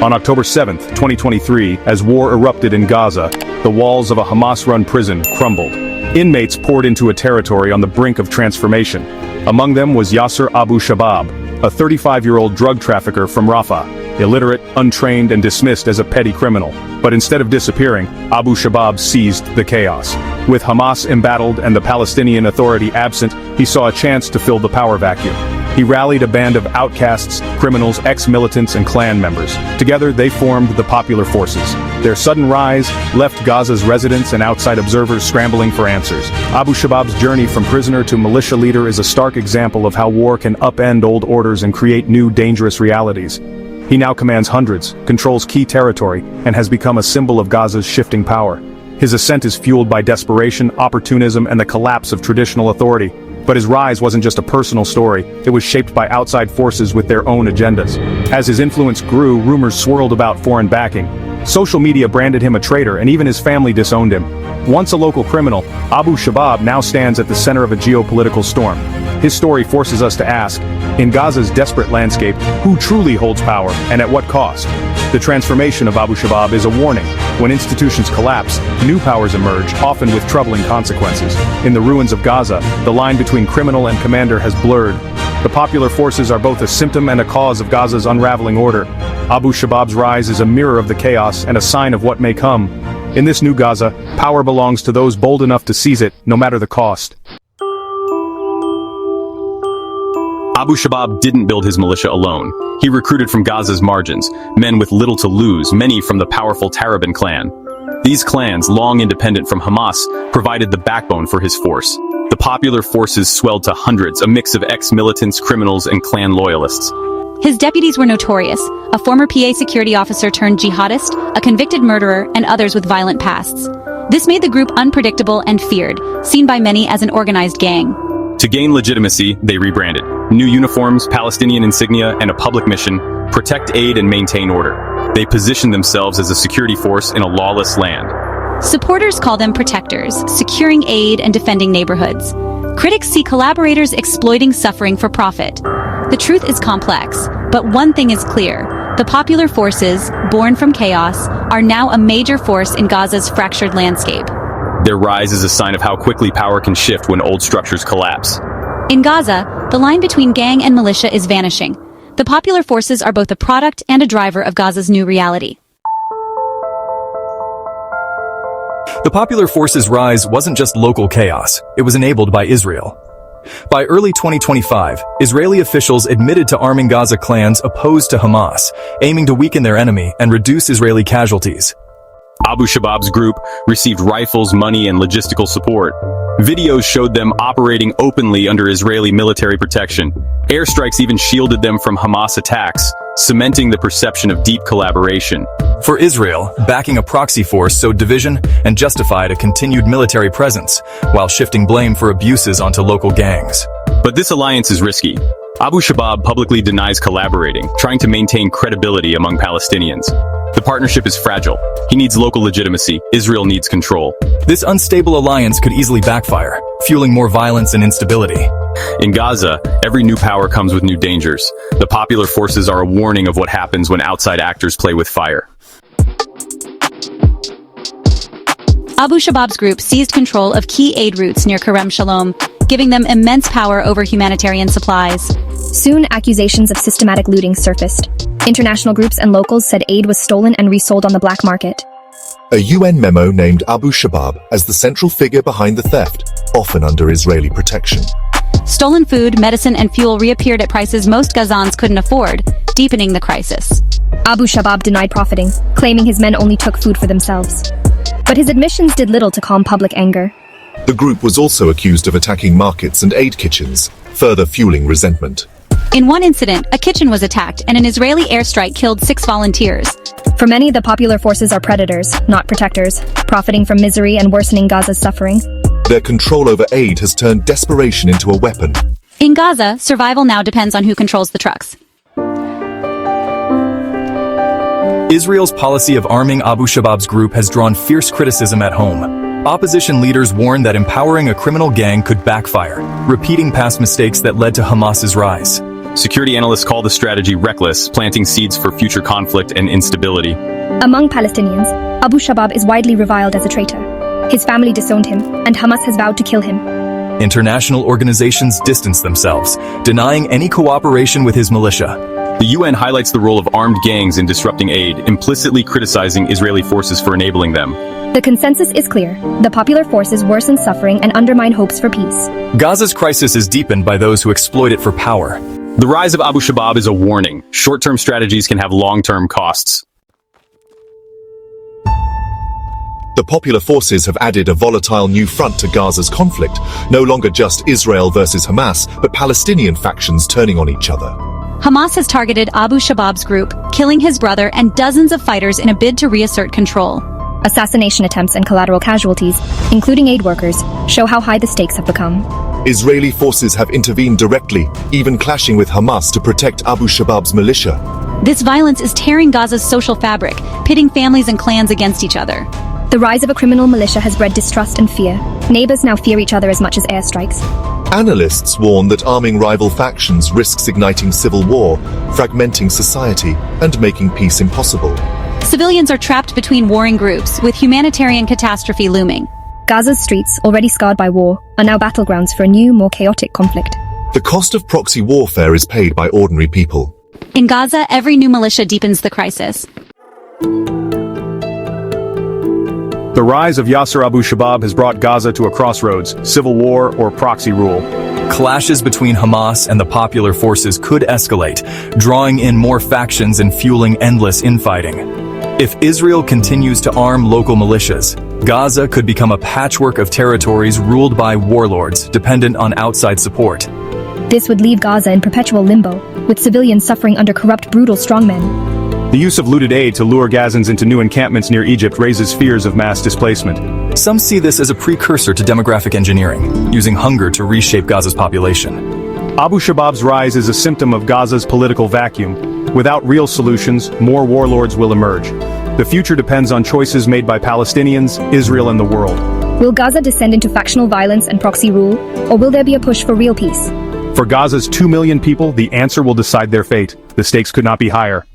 On October 7, 2023, as war erupted in Gaza, the walls of a Hamas-run prison crumbled. Inmates poured into a territory on the brink of transformation. Among them was Yasser Abu Shabab, a 35-year-old drug trafficker from Rafah, illiterate, untrained, and dismissed as a petty criminal. But instead of disappearing, Abu Shabab seized the chaos. With Hamas embattled and the Palestinian Authority absent, he saw a chance to fill the power vacuum. He rallied a band of outcasts, criminals, ex-militants, and clan members. Together, they formed the Popular Forces. Their sudden rise left Gaza's residents and outside observers scrambling for answers. Abu Shabab's journey from prisoner to militia leader is a stark example of how war can upend old orders and create new dangerous realities. He now commands hundreds, controls key territory, and has become a symbol of Gaza's shifting power. His ascent is fueled by desperation, opportunism, and the collapse of traditional authority. But his rise wasn't just a personal story, it was shaped by outside forces with their own agendas. As his influence grew, rumors swirled about foreign backing. Social media branded him a traitor, and even his family disowned him. Once a local criminal, Abu Shabab now stands at the center of a geopolitical storm. His story forces us to ask, in Gaza's desperate landscape, who truly holds power, and at what cost? The transformation of Abu Shabab is a warning. When institutions collapse, new powers emerge, often with troubling consequences. In the ruins of Gaza, the line between criminal and commander has blurred. The Popular Forces are both a symptom and a cause of Gaza's unraveling order. Abu Shabab's rise is a mirror of the chaos and a sign of what may come. In this new Gaza, power belongs to those bold enough to seize it, no matter the cost. Abu Shabab didn't build his militia alone. He recruited from Gaza's margins, men with little to lose, many from the powerful Taraban clan. These clans, long independent from Hamas, provided the backbone for his force. The Popular Forces swelled to hundreds, a mix of ex-militants, criminals, and clan loyalists. His deputies were notorious, a former PA security officer turned jihadist, a convicted murderer, and others with violent pasts. This made the group unpredictable and feared, seen by many as an organized gang. To gain legitimacy, they rebranded. New uniforms, Palestinian insignia, and a public mission: protect, aid, and maintain order. They positioned themselves as a security force in a lawless land. Supporters call them protectors, securing aid and defending neighborhoods. Critics see collaborators exploiting suffering for profit. The truth is complex, but one thing is clear. The Popular Forces, born from chaos, are now a major force in Gaza's fractured landscape. Their rise is a sign of how quickly power can shift when old structures collapse. In Gaza, the line between gang and militia is vanishing. The Popular Forces are both a product and a driver of Gaza's new reality. The Popular Forces' rise wasn't just local chaos, it was enabled by Israel. By early 2025, Israeli officials admitted to arming Gaza clans opposed to Hamas, aiming to weaken their enemy and reduce Israeli casualties. Abu Shabab's group received rifles, money, and logistical support. Videos showed them operating openly under Israeli military protection. Airstrikes even shielded them from Hamas attacks, cementing the perception of deep collaboration. For Israel, backing a proxy force sowed division and justified a continued military presence, while shifting blame for abuses onto local gangs. But this alliance is risky. Abu Shabab publicly denies collaborating, trying to maintain credibility among Palestinians. The partnership is fragile. He needs local legitimacy. Israel needs control. This unstable alliance could easily backfire, fueling more violence and instability. In Gaza, every new power comes with new dangers. The Popular Forces are a warning of what happens when outside actors play with fire. Abu Shabab's group seized control of key aid routes near Kerem Shalom, giving them immense power over humanitarian supplies. Soon, accusations of systematic looting surfaced. International groups and locals said aid was stolen and resold on the black market. A UN memo named Abu Shabab as the central figure behind the theft, often under Israeli protection. Stolen food, medicine, and fuel reappeared at prices most Gazans couldn't afford, deepening the crisis. Abu Shabab denied profiting, claiming his men only took food for themselves. But his admissions did little to calm public anger. The group was also accused of attacking markets and aid kitchens, further fueling resentment. In one incident, a kitchen was attacked and an Israeli airstrike killed 6 volunteers. For many, the Popular Forces are predators, not protectors, profiting from misery and worsening Gaza's suffering. Their control over aid has turned desperation into a weapon. In Gaza, survival now depends on who controls the trucks. Israel's policy of arming Abu Shabab's group has drawn fierce criticism at home. Opposition leaders warn that empowering a criminal gang could backfire, repeating past mistakes that led to Hamas's rise. Security analysts call the strategy reckless, planting seeds for future conflict and instability. Among Palestinians, Abu Shabab is widely reviled as a traitor. His family disowned him, and Hamas has vowed to kill him. International organizations distance themselves, denying any cooperation with his militia. The UN highlights the role of armed gangs in disrupting aid, implicitly criticizing Israeli forces for enabling them. The consensus is clear. The popular forces worsen suffering and undermine hopes for peace. Gaza's crisis is deepened by those who exploit it for power. The rise of Abu Shabab is a warning. Short-term strategies can have long-term costs. The popular forces have added a volatile new front to Gaza's conflict, no longer just Israel versus Hamas, but Palestinian factions turning on each other. Hamas has targeted Abu Shabab's group, killing his brother and dozens of fighters in a bid to reassert control. Assassination attempts and collateral casualties, including aid workers, show how high the stakes have become. Israeli forces have intervened directly, even clashing with Hamas to protect Abu Shabab's militia. This violence is tearing Gaza's social fabric, pitting families and clans against each other. The rise of a criminal militia has bred distrust and fear. Neighbors now fear each other as much as airstrikes. Analysts warn that arming rival factions risks igniting civil war, fragmenting society, and making peace impossible. Civilians are trapped between warring groups, with humanitarian catastrophe looming. Gaza's streets, already scarred by war, are now battlegrounds for a new, more chaotic conflict. The cost of proxy warfare is paid by ordinary people. In Gaza, every new militia deepens the crisis. The rise of Yasser Abu Shabab has brought Gaza to a crossroads, civil war or proxy rule. Clashes between Hamas and the popular forces could escalate, drawing in more factions and fueling endless infighting. If Israel continues to arm local militias, Gaza could become a patchwork of territories ruled by warlords dependent on outside support. This would leave Gaza in perpetual limbo, with civilians suffering under corrupt, brutal strongmen. The use of looted aid to lure Gazans into new encampments near Egypt raises fears of mass displacement. Some see this as a precursor to demographic engineering, using hunger to reshape Gaza's population. Abu Shabab's rise is a symptom of Gaza's political vacuum. Without real solutions, more warlords will emerge. The future depends on choices made by Palestinians, Israel, and the world. Will Gaza descend into factional violence and proxy rule, or will there be a push for real peace? For Gaza's 2 million people, the answer will decide their fate. The stakes could not be higher.